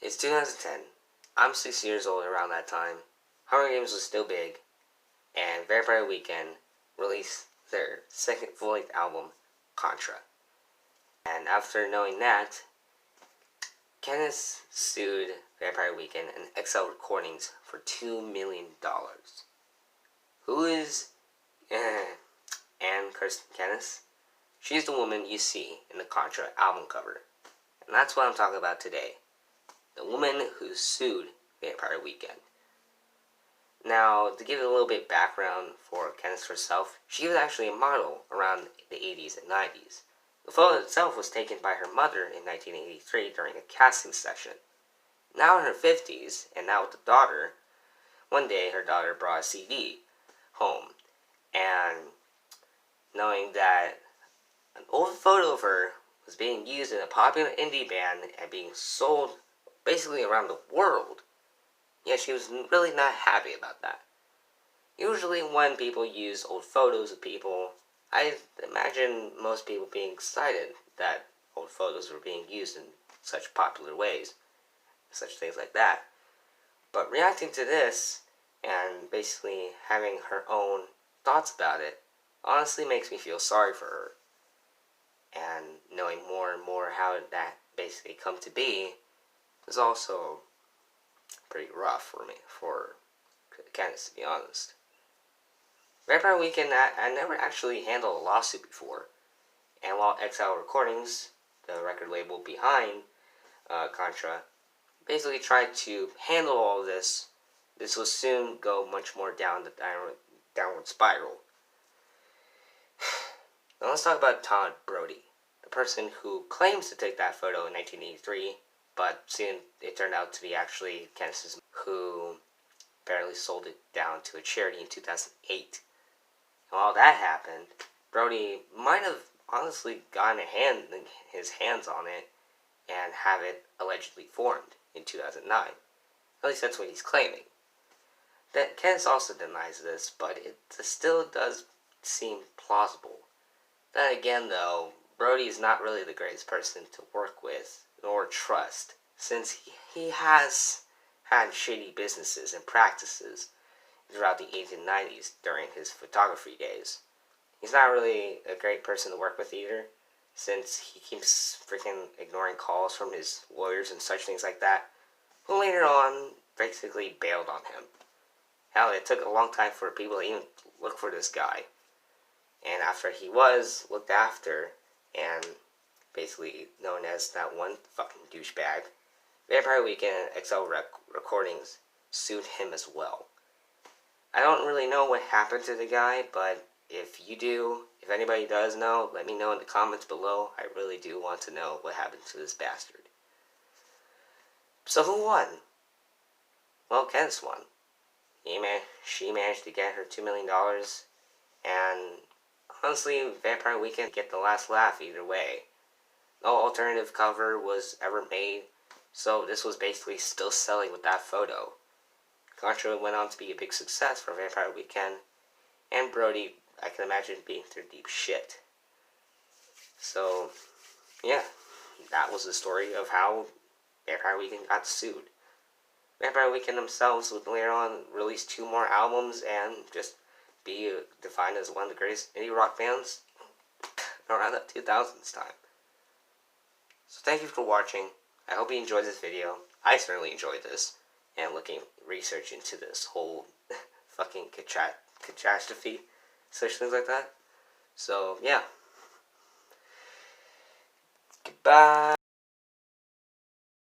It's 2010. I'm 6 years old around that time. Hunger Games was still big, and Vampire Weekend released their second full-length album, Contra. And after knowing that, Kenneth sued Vampire Weekend and XL Recordings for $2 million. Who is Anne Kirsten Kenneth? She's the woman you see in the Contra album cover. And that's what I'm talking about today. The woman who sued Vampire Weekend. Now, to give it a little bit background for Kenneth herself, she was actually a model around the 80s and 90s. The photo itself was taken by her mother in 1983 during a casting session. Now in her 50s, and now with the daughter, one day her daughter brought a CD home, and knowing that an old photo of her was being used in a popular indie band and being sold basically around the world, yeah, she was really not happy about that. Usually when people use old photos of people, I imagine most people being excited that old photos were being used in such popular ways, such things like that. But reacting to this, and basically having her own thoughts about it, honestly makes me feel sorry for her. And knowing more and more how that basically come to be is also pretty rough for me, for Candace, to be honest. Vampire Weekend, I never actually handled a lawsuit before. And while XL Recordings, the record label behind Contra, basically tried to handle all of this, this will soon go much more down the downward spiral. Now let's talk about Todd Brody, the person who claims to take that photo in 1983, but soon it turned out to be actually Kenneth's, who apparently sold it down to a charity in 2008. And while that happened, Brody might have honestly gotten his hands on it and have it allegedly formed in 2009. At least that's what he's claiming. That Kenneth also denies this, but it still does seem plausible. Then again, though, Brody is not really the greatest person to work with nor trust, since he has had shady businesses and practices throughout the 80s and 90s during his photography days. He's not really a great person to work with either, since he keeps freaking ignoring calls from his lawyers and such things like that, who later on basically bailed on him. Hell, it took a long time for people to even look for this guy. And after he was looked after, and basically known as that one fucking douchebag, Vampire Weekend and XL Recordings sued him as well. I don't really know what happened to the guy, but if you do, if anybody does know, let me know in the comments below. I really do want to know what happened to this bastard. So who won? Well, Kenneth won. She managed to get her $2 million, and honestly, Vampire Weekend get the last laugh either way. No alternative cover was ever made, so this was basically still selling with that photo. Contra went on to be a big success for Vampire Weekend, and Brody, I can imagine, being through deep shit. So, yeah, that was the story of how Vampire Weekend got sued. Vampire Weekend themselves would later on release 2 more albums and just be defined as one of the greatest indie rock bands around the 2000s time. So thank you for watching. I hope you enjoyed this video. I certainly enjoyed this, and research into this whole fucking catastrophe, such things like that. So yeah, goodbye.